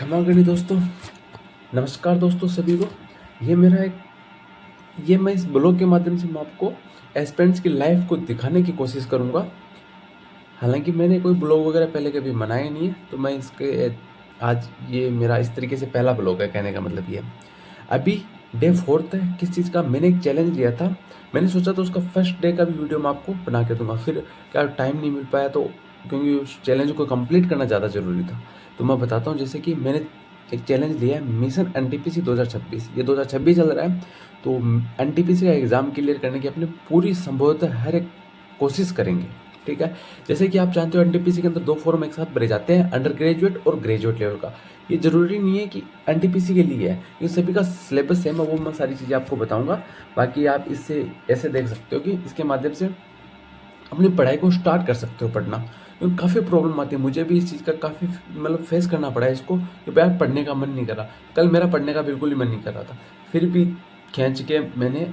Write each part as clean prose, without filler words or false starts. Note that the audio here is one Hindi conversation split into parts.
क्षमा करें दोस्तों। नमस्कार दोस्तों सभी को। मैं इस ब्लॉग के माध्यम से मैं आपको एस्पिरेंट्स की लाइफ को दिखाने की कोशिश करूँगा। हालांकि मैंने कोई ब्लॉग वगैरह पहले कभी बनाया नहीं है, तो मैं इसके आज ये मेरा इस तरीके से पहला ब्लॉग है। कहने का मतलब ये है, अभी डे 4 है। किस चीज़ का? मैंने एक चैलेंज लिया था। मैंने सोचा था उसका फर्स्ट डे का भी वीडियो मैं आपको बना के दूंगा, फिर क्या टाइम नहीं मिल पाया, तो क्योंकि उस चैलेंज को कंप्लीट करना ज़्यादा ज़रूरी था। तो मैं बताता हूँ, जैसे कि मैंने एक चैलेंज लिया है, मिशन एनटीपीसी 2026। ये 2026 चल रहा है, तो एनटीपीसी का एग्ज़ाम क्लियर करने की अपनी पूरी संभवतः हर एक कोशिश करेंगे। ठीक है, जैसे कि आप जानते हो एनटीपीसी के अंदर 2 फॉर्म एक साथ भरे जाते हैं, अंडर ग्रेजुएट और ग्रेजुएट लेवल का। ये ज़रूरी नहीं है कि एनटीपीसी के लिए है, ये सभी का सिलेबस सेम है। वो मैं सारी चीज़ें आपको बताऊंगा। बाकी आप इससे ऐसे देख सकते हो कि इसके माध्यम से अपनी पढ़ाई को स्टार्ट कर सकते हो पढ़ना। क्योंकि काफ़ी प्रॉब्लम आती है, मुझे भी इस चीज़ का काफ़ी मतलब फेस करना पड़ा है इसको, कि यार पढ़ने का मन नहीं कर रहा। कल मेरा पढ़ने का बिल्कुल ही मन नहीं कर रहा था, फिर भी खींच के मैंने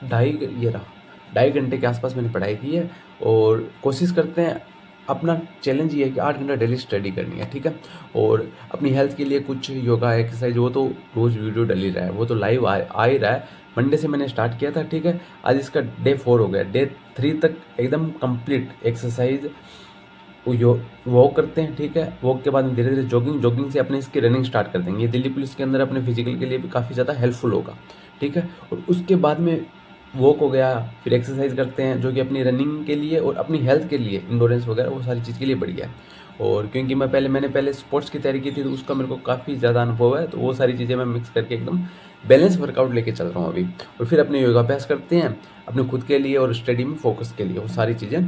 ढाई घंटे के आसपास मैंने पढ़ाई की है। और कोशिश करते हैं, अपना चैलेंज ये है कि 8 घंटा डेली स्टडी करनी है। ठीक है, और अपनी हेल्थ के लिए कुछ योगा एक्सरसाइज, वो तो रोज़ वीडियो डल ही रहा है, वो तो लाइव आ ही रहा है। मंडे से मैंने स्टार्ट किया था। ठीक है, आज इसका डे 4 हो गया। डे 3 तक एकदम कंप्लीट एक्सरसाइज, वॉक करते हैं। ठीक है, वॉक के बाद में धीरे धीरे जॉगिंग से अपने इसकी रनिंग स्टार्ट कर देंगे। ये दिल्ली पुलिस के अंदर अपने फिजिकल के लिए भी काफ़ी ज़्यादा हेल्पफुल होगा। ठीक है, और उसके बाद में वॉक हो गया, फिर एक्सरसाइज करते हैं, जो कि अपनी रनिंग के लिए और अपनी हेल्थ के लिए, इंडोरेंस वगैरह वो सारी चीज़ के लिए बढ़िया है। और क्योंकि मैंने पहले स्पोर्ट्स की तैयारी की थी, तो उसका मेरे को काफ़ी ज़्यादा अनुभव है, तो वो सारी चीज़ें मैं मिक्स करके एकदम बैलेंस वर्कआउट लेके चल रहा हूँ अभी। और फिर अपने योगाभ्यास करते हैं अपने खुद के लिए और स्टडी में फोकस के लिए। वो सारी चीज़ें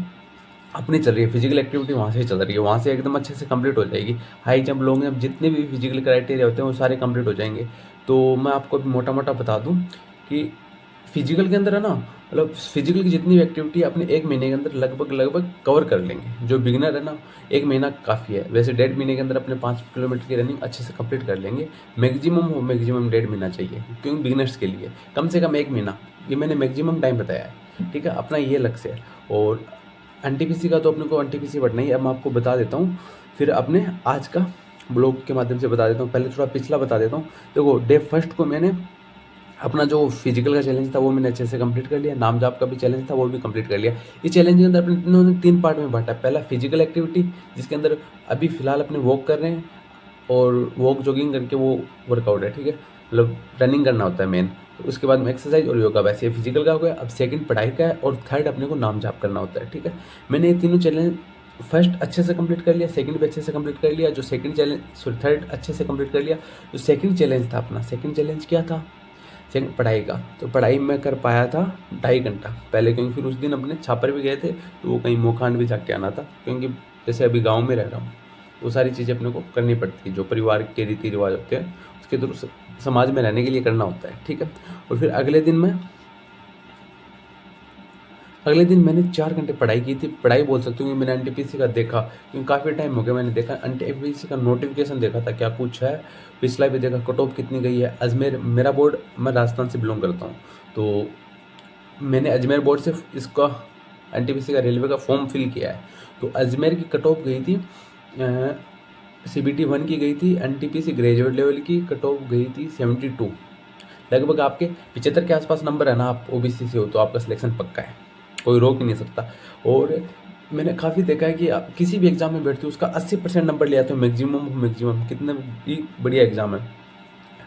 अपनी चल रही है। फिजिकल एक्टिविटी वहाँ से ही चल रही है, वहाँ से एकदम अच्छे से कंप्लीट हो जाएगी। हाई जंप, लॉन्ग जंप, जितने भी फिजिकल क्राइटेरिया होते हैं वो सारे कंप्लीट हो जाएंगे। तो मैं आपको अभी मोटा मोटा बता दूं कि फिजिकल के अंदर है ना, मतलब फिजिकल की जितनी भी एक्टिविटी अपने 1 महीने के अंदर लगभग कवर कर लेंगे। जो बिगिनर है ना, 1 महीना काफ़ी है। वैसे 1.5 महीने के अंदर अपने 5 किलोमीटर की रनिंग अच्छे से कंप्लीट कर लेंगे। मैक्सिमम 1.5 महीना चाहिए, क्योंकि बिगिनर्स के लिए कम से कम 1 महीना, ये मैंने मैक्सिमम टाइम बताया है। ठीक है, अपना ये लक्ष्य है। और एनटीपीसी का तो अपने को एनटीपीसी पढ़ना ही। अब मैं आपको बता देता हूँ, फिर अपने आज का ब्लॉग के माध्यम से बता देता हूँ। पहले थोड़ा पिछला बता देता हूँ। देखो, डे 1 को मैंने अपना जो फिजिकल का चैलेंज था वो मैंने अच्छे से कंप्लीट कर लिया। नाम जाप का भी चैलेंज था, वो भी कंप्लीट कर लिया। इस चैलेंज के अंदर अपने इन्होंने 3 पार्ट में बांटा। पहला फिजिकल एक्टिविटी, जिसके अंदर अभी फिलहाल अपने वॉक कर रहे हैं, और वॉक जॉगिंग करके वो वर्कआउट है। ठीक है, मतलब रनिंग करना होता है मेन। उसके बाद में एक्सरसाइज और योगा, वैसे ये फिजिकल का हो गया। अब सेकंड पढ़ाई का है, और थर्ड अपने को नाम जाप करना होता है। ठीक है, मैंने ये तीनों चैलेंज फर्स्ट अच्छे से कंप्लीट कर लिया, सेकंड भी अच्छे से कंप्लीट कर लिया। जो थर्ड अच्छे से कंप्लीट कर लिया। जो सेकंड चैलेंज था अपना, सेकंड चैलेंज क्या था? सेकंड पढ़ाई का। तो पढ़ाई में कर पाया था 2.5 घंटा पहले, क्योंकि फिर उस दिन अपने छापर भी गए थे, तो वो कहीं मोखांड भी जाके आना था। क्योंकि जैसे अभी गाँव में रह रहा हूँ, वो सारी चीज़ें अपने को करनी पड़ती है, जो परिवार के रीति रिवाज होते हैं उसके थ्रू समाज में रहने के लिए करना होता है। ठीक है, और फिर अगले दिन मैंने 4 घंटे पढ़ाई की थी। पढ़ाई बोल सकती हूँ, मैंने एनटीपीसी का देखा, क्योंकि काफ़ी टाइम हो गया मैंने देखा। एनटीपीसी का नोटिफिकेशन देखा था क्या कुछ है, पिछला भी देखा, कट ऑफ कितनी गई है। अजमेर मेरा बोर्ड, मैं राजस्थान से बिलोंग करता हूँ, तो मैंने अजमेर बोर्ड से इसका एनटीपीसी का रेलवे का फॉर्म फिल किया है। तो अजमेर की कट ऑफ गई थी, CBT 1 की गई थी। एनटीपीसी ग्रेजुएट लेवल की कट ऑफ गई थी 72। लगभग आपके 75 के आसपास नंबर है ना, आप ओबीसी से हो तो आपका सिलेक्शन पक्का है, कोई रोक ही नहीं सकता। और मैंने काफ़ी देखा है कि आप किसी भी एग्जाम में बैठते हो, उसका 80% नंबर लिया तो मैक्सिमम कितने भी बढ़िया एग्जाम है,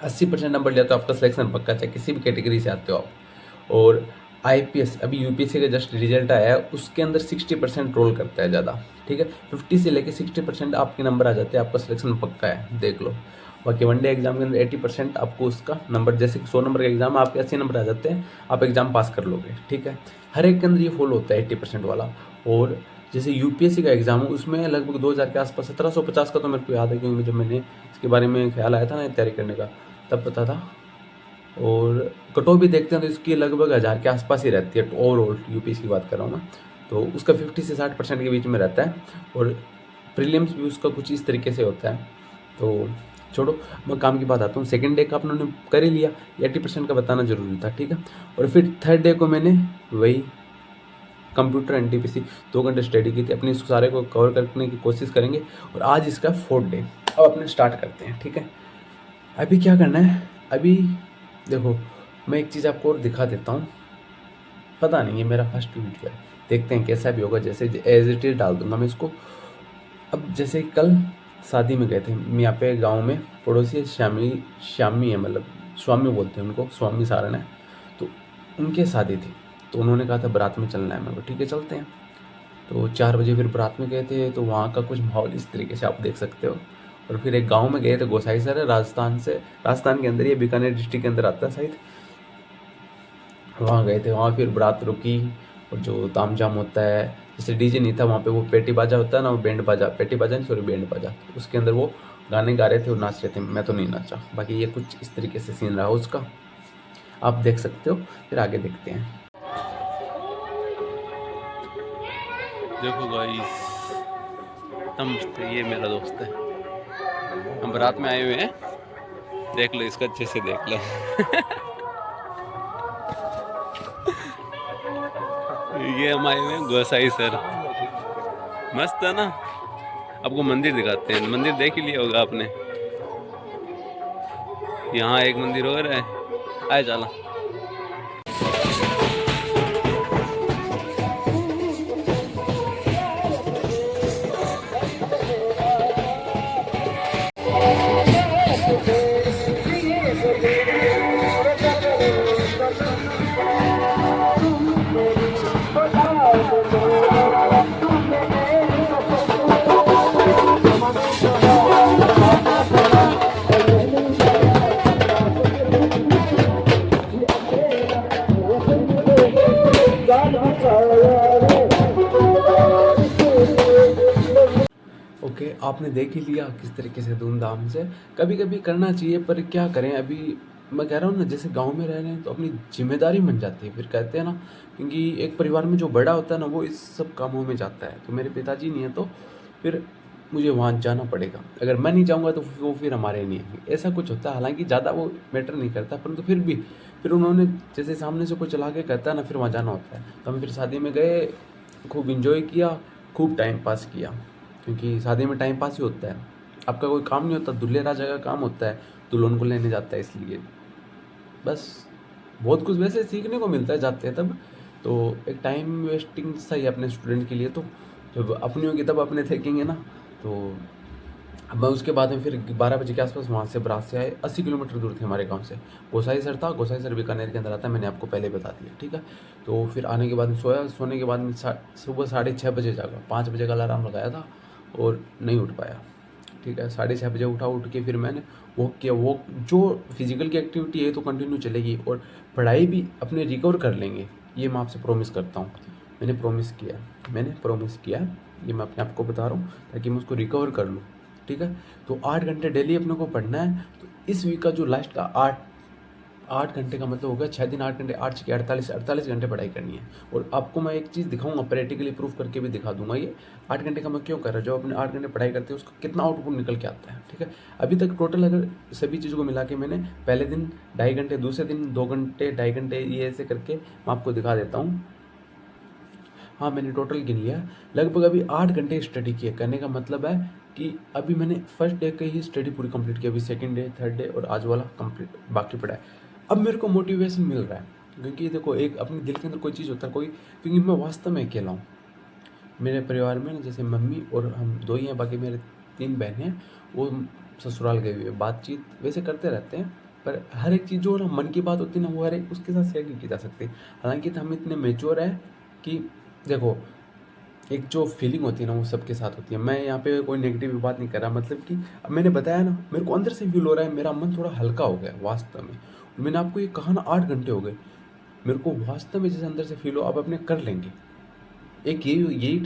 80% नंबर लिया तो आपका सिलेक्शन पक्का, चाहे किसी भी कैटेगरी से आते हो आप। और आईपीएस, अभी यूपीएससी का जस्ट रिजल्ट आया है, उसके अंदर 60% रोल करता है ज़्यादा। ठीक है, 50 से लेके 60% आपके नंबर आ जाते हैं, आपका सिलेक्शन पक्का है, देख लो। बाकी वनडे एग्जाम के अंदर 80% आपको उसका नंबर, जैसे कि 100 नंबर का एग्जाम है, आपके 80 नंबर आ जाते हैं, आप एग्जाम पास कर लोगे। ठीक है, हर एक के अंदर ये फॉलो होता है 80% वाला। और जैसे यूपीएससी का एग्जाम है, उसमें लगभग 2000 के आसपास 1750 का तो मेरे को याद है, क्योंकि जब मैंने इसके बारे में ख्याल आया था ना तैयारी करने का, तब पता था। और कट ऑफ भी देखते हैं तो इसकी लगभग 1000 के आसपास ही रहती है, ओवरऑल यूपीएससी की बात कर रहा हूँ मैं। तो उसका 50 से 60% के बीच में रहता है। और प्रीलिम्स भी उसका कुछ इस तरीके से होता है। तो छोड़ो, मैं काम की बात आता हूँ। सेकंड डे का अपने कर ही लिया, 80% का बताना जरूरी था। ठीक है, और फिर थर्ड डे को मैंने वही कंप्यूटर एनटीपीसी 2 घंटे स्टडी की थी। अपनी सारे को कवर करने की कोशिश करेंगे। और आज इसका 4th डे, अब अपने स्टार्ट करते हैं, ठीक है। अभी क्या करना है, अभी देखो मैं एक चीज़ आपको और दिखा देता हूँ। पता नहीं, ये मेरा फर्स्ट वीडियो है, देखते हैं कैसा भी होगा। जैसे एज इट इज़ डाल दूंगा मैं इसको। अब जैसे कल शादी में गए थे यहाँ पे गांव में, पड़ोसी है, श्यामी श्यामी है, मतलब स्वामी बोलते हैं उनको, स्वामी सारण है। तो उनके शादी थी, तो उन्होंने कहा था बारात में चलना है। मेरे को ठीक है चलते हैं। तो 4 बजे फिर बारात में गए थे, तो वहाँ का कुछ माहौल इस तरीके से आप देख सकते हो। और फिर एक गांव में गए थे, गोसाईसर है, राजस्थान से, राजस्थान के अंदर, ये बीकानेर डिस्ट्रिक्ट के अंदर आता है शायद। वहाँ गए थे, वहाँ फिर बारात रुकी। और जो तामझाम होता है, जैसे डीजे नहीं था वहाँ पे, वो पेटी बाजा होता है ना, वो बैंड बाजा, पेटी बाजा नहीं सॉरी बैंड बाजा, उसके अंदर वो गाने गा रहे थे और नाच रहे थे। मैं तो नहीं नाचा। बाकी ये कुछ इस तरीके से सीन रहा उसका, आप देख सकते हो। फिर आगे देखते हैं। देखो गाइस, ये मेरा दोस्त है, हम बारात में आए हुए हैं, देख लो इसको अच्छे से देख लो। ये हम आए हुए हैं गोसाई सर, मस्त है ना। आपको मंदिर दिखाते हैं, मंदिर देख ही लिया होगा आपने। यहाँ एक मंदिर और है, आए चला। ओके, आपने देख ही लिया किस तरीके से धूमधाम से। कभी कभी करना चाहिए, पर क्या करें। अभी मैं कह रहा हूँ ना, जैसे गांव में रह रहे हैं तो अपनी जिम्मेदारी बन जाती है। फिर कहते हैं ना, क्योंकि एक परिवार में जो बड़ा होता है ना, वो इस सब कामों में जाता है। तो मेरे पिताजी नहीं है, तो फिर मुझे वहाँ जाना पड़ेगा। अगर मैं नहीं जाऊँगा तो वो फिर हमारे नहीं आएंगे, ऐसा कुछ होता है। हालांकि ज़्यादा वो मैटर नहीं करता, परंतु फिर भी फिर उन्होंने जैसे सामने से कोई चला के कहता है ना, फिर वहाँ जाना होता है। तो हम फिर शादी में गए, खूब इंजॉय किया, खूब टाइम पास किया। क्योंकि शादी में टाइम पास ही होता है, आपका कोई काम नहीं होता, दूल्हे राजा का काम होता है, दुल्हन को लेने जाता है। इसलिए बस बहुत कुछ वैसे सीखने को मिलता है जाते हैं तब। तो एक टाइम वेस्टिंग सा ही अपने स्टूडेंट के लिए। तो जब अपनी होगी तब अपने देखेंगे ना। तो अब मैं उसके बाद में फिर 12 बजे के आसपास वहाँ से बारात से आए। 80 किलोमीटर दूर थे हमारे गांव से। गोसाईसर था, गोसाईसर बीकानेर के अंदर आता है, मैंने आपको पहले बता दिया, ठीक है। तो फिर आने के बाद में सोया, सोने के बाद में सुबह 6:30 बजे जागा। 5 बजे का अलार्म लगाया था और नहीं उठ पाया, ठीक है। 6:30 बजे उठा, उठ के फिर मैंने वॉक किया। वॉक जो फिजिकल की एक्टिविटी है तो कंटिन्यू चलेगी, और पढ़ाई भी अपने रिकवर कर लेंगे, ये मैं आपसे प्रॉमिस करता हूँ। मैंने प्रॉमिस किया, ये मैं अपने आप को बता रहा हूँ ताकि मैं उसको रिकवर कर लूँ, ठीक है। तो 8 घंटे डेली अपने को पढ़ना है। तो इस वीक का जो लास्ट का 8 घंटे का मतलब होगा 6 दिन 8 घंटे, 8 6 48 घंटे पढ़ाई करनी है। और आपको मैं एक चीज़ दिखाऊंगा, प्रैक्टिकली प्रूफ करके भी दिखा दूंगा। ये 8 घंटे का मैं क्यों कर रहा हूँ, जब अपने 8 घंटे पढ़ाई करते हैं उसका कितना आउटपुट निकल के आता है, ठीक है। अभी तक टोटल अगर सभी चीज़ों को मिला के, मैंने पहले दिन 2.5 घंटे, दूसरे दिन 2 घंटे, 2.5 घंटे, ये ऐसे करके मैं आपको दिखा देता हूँ। हाँ, मैंने टोटल गिन लिया, लगभग अभी 8 घंटे स्टडी किया। करने का मतलब है कि अभी मैंने फर्स्ट डे की ही स्टडी पूरी कंप्लीट की, अभी सेकंड डे, थर्ड डे और आज वाला कंप्लीट बाकी पड़ा है। अब मेरे को मोटिवेशन मिल रहा है, क्योंकि देखो एक अपने दिल के अंदर कोई चीज़ होता है, कोई, क्योंकि मैं वास्तव में अकेला हूँ। मेरे परिवार में ना, जैसे मम्मी और हम 2 ही हैं, बाकी मेरे 3 बहनें हैं, वो ससुराल गए हुए हैं। बातचीत वैसे करते रहते हैं, पर हर एक चीज़ जो ना मन की बात होती है ना, वो हर एक उसके साथ शेयर नहीं की जा सकती। हालांकि तो हम इतने मेच्योर हैं कि देखो, एक जो फीलिंग होती है ना, वो सबके साथ होती है। मैं यहाँ पे कोई नेगेटिव बात नहीं कर रहा, मतलब कि अब मैंने बताया ना, मेरे को अंदर से फील हो रहा है, मेरा मन थोड़ा हल्का हो गया वास्तव में। मैंने आपको ये कहा ना, 8 घंटे हो गए, मेरे को वास्तव में जैसे अंदर से फील हो, अब अपने कर लेंगे। एक यही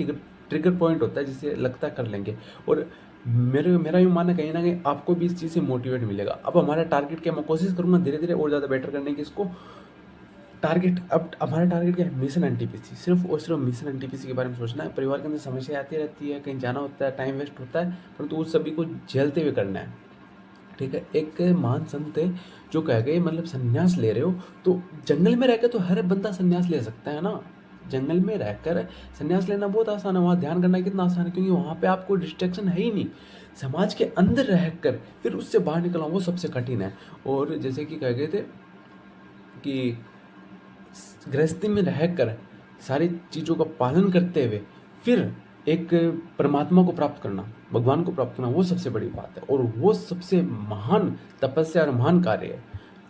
ट्रिगर पॉइंट होता है जिसे लगता है कर लेंगे। और मेरा यूँ मानना, कहीं ना कहीं आपको भी इस चीज़ से मोटिवेट मिलेगा। अब हमारा टारगेट क्या, मैं कोशिश करूँगा धीरे धीरे और ज़्यादा बेटर करने की इसको। टारगेट, अब हमारा टारगेट क्या है, मिशन एनटीपीसी, सिर्फ और सिर्फ मिशन एनटीपीसी के बारे में सोचना है। परिवार के अंदर समस्या आती रहती है, कहीं जाना होता है, टाइम वेस्ट होता है, परंतु उस सभी को झेलते हुए करना है, ठीक है। एक महान संत है जो कह गए, मतलब संन्यास ले रहे हो तो जंगल में रहकर तो हर बंदा संन्यास ले सकता है ना। जंगल में रहकर संन्यास लेना बहुत आसान है, वहाँ ध्यान करना कितना आसान है, क्योंकि वहाँ पे आपको डिस्ट्रैक्शन है ही नहीं। समाज के अंदर रहकर फिर उससे बाहर निकलना वो सबसे कठिन है। और जैसे कि कह गए थे कि गृहस्थी में रहकर सारी चीज़ों का पालन करते हुए फिर एक परमात्मा को प्राप्त करना, भगवान को प्राप्त करना, वो सबसे बड़ी बात है और वो सबसे महान तपस्या और महान कार्य है,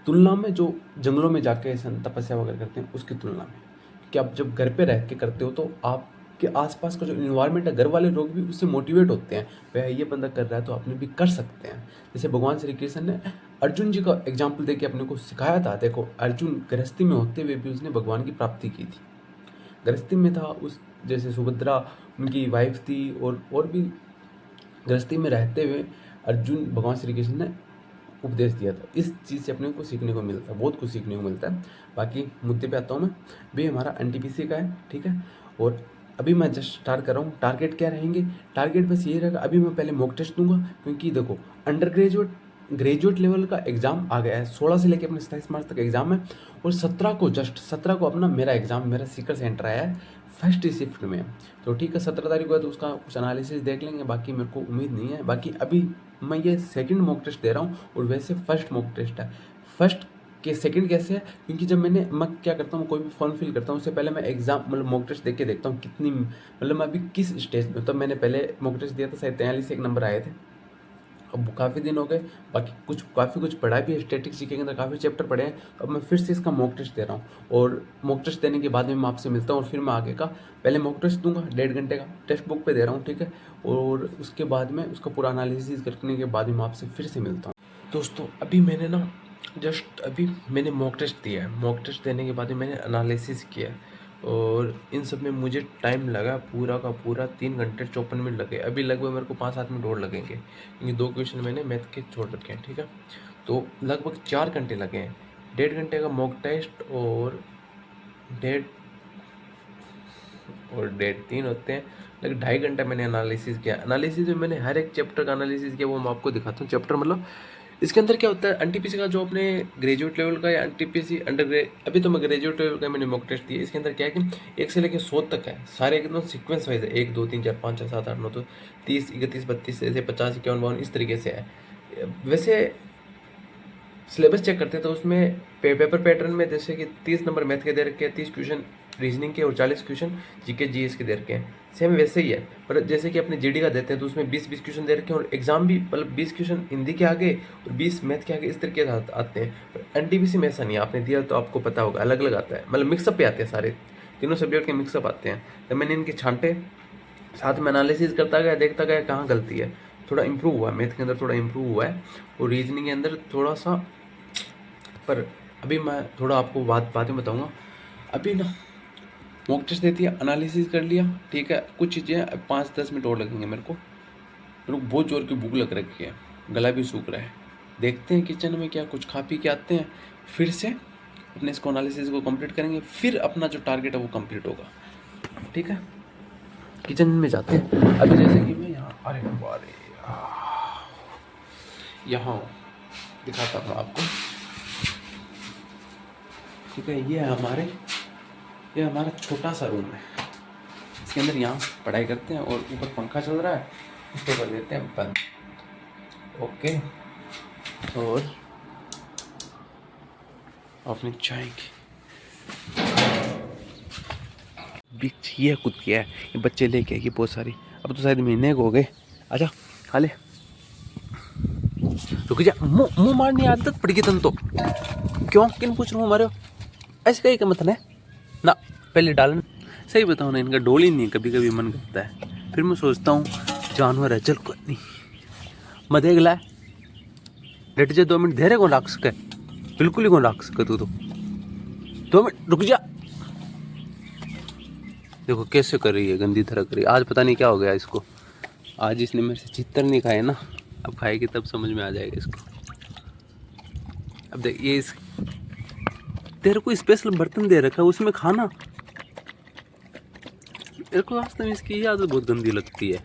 तुलना में जो जंगलों में जाके तपस्या वगैरह करते हैं उसकी तुलना में। कि आप जब घर पे रह के करते हो तो आपके आसपास का जो इन्वायरमेंट है, घर वाले लोग भी उससे मोटिवेट होते हैं, वह ये बंदा कर रहा है तो अपने भी कर सकते हैं। जैसे भगवान श्री कृष्ण ने अर्जुन जी का एग्जाम्पल दे के अपने को सिखाया था। देखो, अर्जुन गृहस्थी में होते हुए भी उसने भगवान की प्राप्ति की थी, गृहस्थी में था। उस जैसे सुभद्रा उनकी वाइफ थी और भी गृहस्थी में रहते हुए अर्जुन भगवान श्री कृष्ण ने उपदेश दिया था। इस चीज़ से अपने को सीखने को मिलता है, बहुत कुछ सीखने को मिलता है। बाकी मुद्दे पे आता हूँ मैं। भी हमारा एनटीपीसी का है, ठीक है। और अभी मैं जस्ट स्टार्ट कर रहा हूँ। टारगेट क्या रहेंगे? टारगेट बस ये रहेगा, अभी मैं पहले मॉक टेस्ट दूंगा, क्योंकि देखो अंडर ग्रेजुएट लेवल का एग्ज़ाम आ गया है। 16 से लेकर अपने 27 मार्च तक एग्ज़ाम है और 17 को अपना मेरा एग्ज़ाम, मेरा सीकर सेंटर आया है फर्स्ट शिफ्ट में। तो ठीक है, 17 तारीख को है तो उसका कुछ एनालिसिस देख लेंगे। बाकी मेरे को उम्मीद नहीं है। बाकी अभी मैं ये सेकंड मॉक टेस्ट दे रहा हूँ और वैसे फर्स्ट मॉक टेस्ट है। फर्स्ट के सेकंड कैसे है? क्योंकि जब मैं क्या करता हूँ, कोई भी फॉर्म फिल करता हूँ उससे पहले मैं एग्जाम मतलब मॉक टेस्ट देख के देखता हूँ कितनी, मतलब मैं अभी किस स्टेज में। तब मैंने पहले मॉक टेस्ट दिया था, शायद 43 एक नंबर आए थे। अब काफ़ी दिन हो गए, बाकी काफ़ी कुछ पढ़ा भी है। स्टैटिक्स जीके के अंदर काफ़ी चैप्टर पढ़े हैं। अब मैं फिर से इसका मॉक टेस्ट दे रहा हूँ और मॉक टेस्ट देने के बाद में मैं आपसे मिलता हूँ और फिर मैं आगे का पहले मॉक टेस्ट दूंगा 1.5 घंटे का, टेक्स्ट बुक पे दे रहा हूँ, ठीक है। और उसके बाद में उसका पूरा एनालिसिस करने के बाद में मैं आपसे फिर से मिलता हूँ। दोस्तों, अभी मैंने ना अभी मैंने मॉक टेस्ट दिया है। मॉक टेस्ट देने के बाद में मैंने एनालिसिस किया और इन सब में मुझे टाइम लगा पूरा का पूरा 3 घंटे 54 मिनट लगे। अभी लगभग मेरे को 5-7 मिनट और लगेंगे, क्योंकि 2 क्वेश्चन मैंने मैथ के छोड़ रखे हैं, ठीक है। तो लगभग 4 घंटे लगे हैं। 1.5 घंटे का मॉक टेस्ट और 3 होते हैं, लगभग 2.5 घंटा मैंने एनालिसिस किया। एनालिसिस में मैंने हर एक चैप्टर का एनालिसिस किया, वो मैं आपको दिखाता हूँ। चैप्टर मतलब इसके अंदर क्या होता है, एनटीपीसी का जो अपने ग्रेजुएट लेवल का या एनटीपीसी अभी तो मैं ग्रेजुएट लेवल का मैंने मॉक टेस्ट दिया। इसके अंदर क्या है कि 1 से लेकर 100 तक है, सारे एकदम सीक्वेंस वाइज है। 1 2 3 4 5 6 7 8 9 तो 30 31 32 ऐसे 50 51 52 इस तरीके से है। वैसे सिलेबस चेक करते हैं तो उसमें पेपर पैटर्न में जैसे कि 30 नंबर मैथ के दे रखे हैं, 30 क्वेश्चन रीजनिंग के और 40 क्वेश्चन जीके जीएस के दे रखे हैं। सेम वैसे ही है, पर जैसे कि अपने जीडी का देते हैं तो उसमें 20-20 क्वेश्चन दे रखे हैं और एग्जाम भी मतलब 20 क्वेश्चन हिंदी के आगे और 20 मैथ के आगे, इस तरीके से आते हैं। पर एनटीपीसी में ऐसा नहीं है, आपने दिया तो आपको पता होगा, अलग अलग आता है, मतलब मिक्सअप पे आते हैं, सारे तीनों सब्जेक्ट के मिक्सअप आते हैं। तो मैंने इनके छांटे, साथ में एनालिसिस करता गया, देखता गया कहाँ गलती है। थोड़ा इंप्रूव हुआ है मैथ के अंदर, थोड़ा इंप्रूव हुआ है और रीजनिंग के अंदर थोड़ा सा। पर अभी मैं थोड़ा आपको बातें बताऊंगा। अभी ना मॉक टेस्ट देती है, एनालिसिस कर लिया, ठीक है। कुछ चीज़ें 5-10 मिनट और लगेंगे मेरे को बहुत जोर की भूख लग रखी है, गला भी सूख रहा है। देखते हैं किचन में क्या कुछ खा पी के आते हैं, फिर से अपने इसको एनालिसिस को कंप्लीट करेंगे, फिर अपना जो टारगेट है वो कंप्लीट होगा, ठीक है। किचन में जाते हैं अभी। जैसे कि मैं यहाँ, अरे यहाँ दिखाता हूँ आपको, ठीक है। ये हमारा छोटा सा रूम है। इसके अंदर यहाँ पढ़ाई करते हैं और ऊपर पंखा चल रहा है, इसको कर देते हैं बंद, ओके। और अपनी चाय की बिच ये खुद किया है, ये बच्चे लेके आएगी बहुत सारी। अब तो शायद महीने को हो गए। आजा खा ले, रुक जा, मुँह मारने आदत पड़ गई तन तो। क्यों, किन पूछ रहा हूँ मारे हो? ऐसे कहीं का मतलब है ना, पहले डालना। सही बताऊँ ना, इनका डोल ही नहीं, कभी कभी मन करता है, फिर मैं सोचता हूँ जानवर है, चल कोई नहीं मैं देख ला। लेट जा 2 मिनट, धैर्य कौन रख सके, बिल्कुल ही कौन रख सके तू तो। 2 मिनट रुक जा। देखो कैसे कर रही है, गंदी तरह कर रही है। आज पता नहीं क्या हो गया इसको, आज इसने मेरे से चित्तर नहीं खाए ना, अब खाएगी तब समझ में आ जाएगा इसको। अब देख, ये तेरे को स्पेशल बर्तन दे रखा है, उसमें खाना। मेरे को वास्तव में इसकी ये आदत बहुत गंदी लगती है।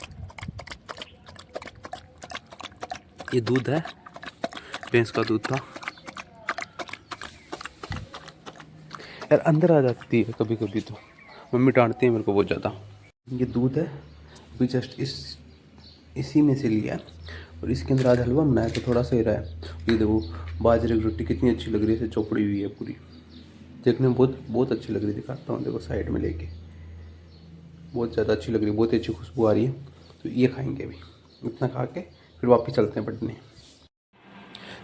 ये दूध है, भैंस का दूध था यार, अंदर आ जाती है कभी कभी तो। मम्मी डांटती है मेरे को बहुत ज़्यादा। ये दूध है, अभी जस्ट इसी में से लिया और इसके अंदर आज हलवा बनाया तो थोड़ा सा ही रहा है। ये देखो बाजरे की रोटी कितनी अच्छी लग रही है, चौपड़ी हुई है पूरी, देखने में बहुत बहुत अच्छी लग रही है। दिखाता हूँ, देखो साइड में लेके बहुत ज़्यादा अच्छी लग रही है, बहुत ही अच्छी खुशबू आ रही है। तो ये खाएंगे अभी, इतना खा के फिर वापस चलते हैं पटने।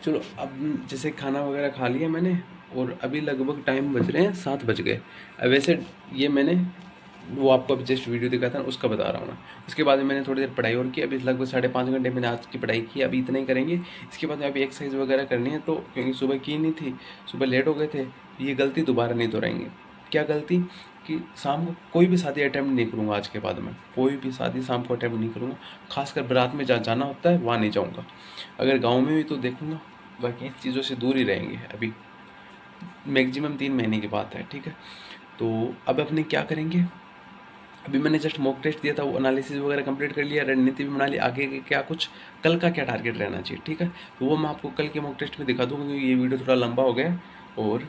चलो अब जैसे खाना वगैरह खा लिया मैंने और अभी लगभग टाइम बज रहे हैं 7 बज गए। अब वैसे ये मैंने वो आपको अभी जस्ट वीडियो दिखा था उसका बता रहा हूँ मैं। उसके बाद में मैंने थोड़ी देर पढ़ाई और की, अभी लगभग 5.5 घंटे मैंने आज की पढ़ाई की, अभी इतना ही करेंगे। इसके बाद में अभी एक्सरसाइज वगैरह करनी है, तो क्योंकि सुबह की नहीं थी, सुबह लेट हो गए थे, ये गलती दोबारा नहीं दोहराएंगे। क्या गलती कि शाम को कोई भी शादी अटैम्प्ट नहीं करूँगा आज के बाद में, कोई भी शादी शाम को अटैम्प्ट नहीं करूँगा। खासकर बारात में जहाँ जाना होता है वहाँ नहीं जाऊँगा। अगर गाँव में भी तो देखूँगा, बाकी चीज़ों से दूर ही रहेंगे। अभी मैक्सिमम 3 महीने की बात है, ठीक है। तो अब अपने क्या करेंगे, अभी मैंने जस्ट मॉक टेस्ट दिया था, वो एनालिसिस वगैरह कंप्लीट कर लिया, रणनीति भी बना ली, आगे के क्या कुछ कल का क्या टारगेट रहना चाहिए, ठीक है। तो वो मैं आपको कल के मॉक टेस्ट में दिखा दूँगा, क्योंकि ये वीडियो थोड़ा लंबा हो गया। और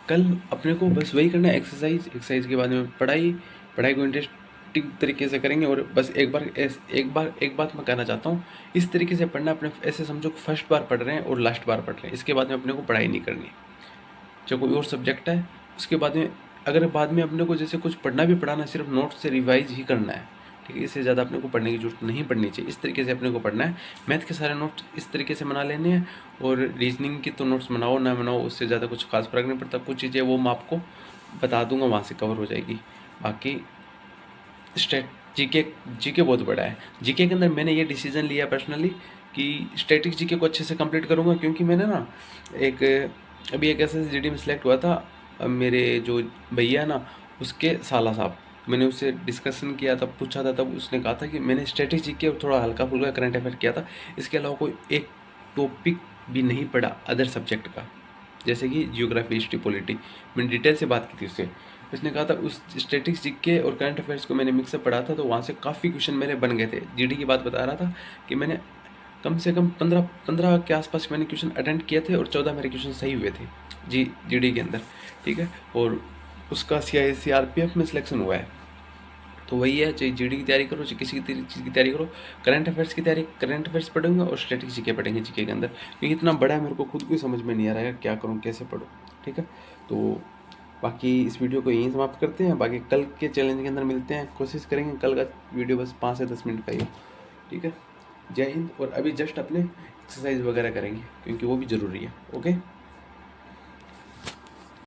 कल अपने को बस वही करना है, एक्सरसाइज के बाद में पढ़ाई को इंटरेस्टिंग तरीके से करेंगे। और बस एक बात मैं कहना चाहता हूँ, इस तरीके से पढ़ना अपने, ऐसे समझो फर्स्ट बार पढ़ रहे हैं और लास्ट बार पढ़ रहे हैं। इसके बाद में अपने को पढ़ाई नहीं करनी। चाहे कोई और सब्जेक्ट है, उसके बाद में अगर बाद में अपने को जैसे कुछ पढ़ना भी पढ़ाना, सिर्फ नोट्स से रिवाइज ही करना है, ठीक है। इससे ज़्यादा अपने को पढ़ने की जरूरत नहीं पड़नी चाहिए। इस तरीके से अपने को पढ़ना है। मैथ के सारे नोट्स इस तरीके से बना लेने हैं, और रीजनिंग की तो नोट्स बनाओ ना बनाओ, उससे ज़्यादा कुछ खास फर्क नहीं पड़ता। कुछ चीज़ें वो मैं आपको बता दूंगा, वहाँ से कवर हो जाएगी। बाकी स्टेट जीके बहुत बड़ा है। जीके के अंदर मैंने ये डिसीजन लिया पर्सनली कि स्टैटिक जीके को अच्छे से कंप्लीट करूँगा, क्योंकि मैंने ना अभी एक SSGD में सिलेक्ट हुआ था। अब मेरे जो भैया ना, उसके साला साहब, मैंने उससे डिस्कशन किया था, पूछा था, तब उसने कहा था कि मैंने स्टैटिक जीके और थोड़ा हल्का फुल्का करंट अफेयर किया था, इसके अलावा कोई एक टॉपिक भी नहीं पढ़ा अदर सब्जेक्ट का, जैसे कि जियोग्राफी, हिस्ट्री, पॉलिटी। मैंने डिटेल से बात की थी उससे। उसने कहा था उस स्टैटिक्स जीके और करंट अफेयर्स को मैंने मिक्सअप पढ़ा था, तो वहाँ से काफ़ी क्वेश्चन मेरे बन गए थे। जीडी की बात बता रहा था कि मैंने कम से कम 15 के आसपास मैंने क्वेश्चन अटेंड किए थे, और 14 मेरे क्वेश्चन सही हुए थे जीडी के अंदर, ठीक है। और उसका CRPF में सिलेक्शन हुआ है। तो वही है, चाहे जीडी की तैयारी करो, चाहे किसी चीज़ की तैयारी करो, करंट अफेयर्स पढ़ूंगा और स्टैटिक जीके पढ़ेंगे जीके के अंदर, क्योंकि इतना बड़ा है, मेरे को खुद को समझ में नहीं आ रहा है क्या करूँ, कैसे पढ़ूँ, ठीक है। तो बाकी इस वीडियो को यहीं समाप्त करते हैं। बाकी कल के चैलेंज के अंदर मिलते हैं, कोशिश करेंगे कल का वीडियो बस 5 से 10 मिनट का ही हो, ठीक है। जय हिंद। और अभी जस्ट अपने एक्सरसाइज वगैरह करेंगे, क्योंकि वो भी ज़रूरी है। ओके।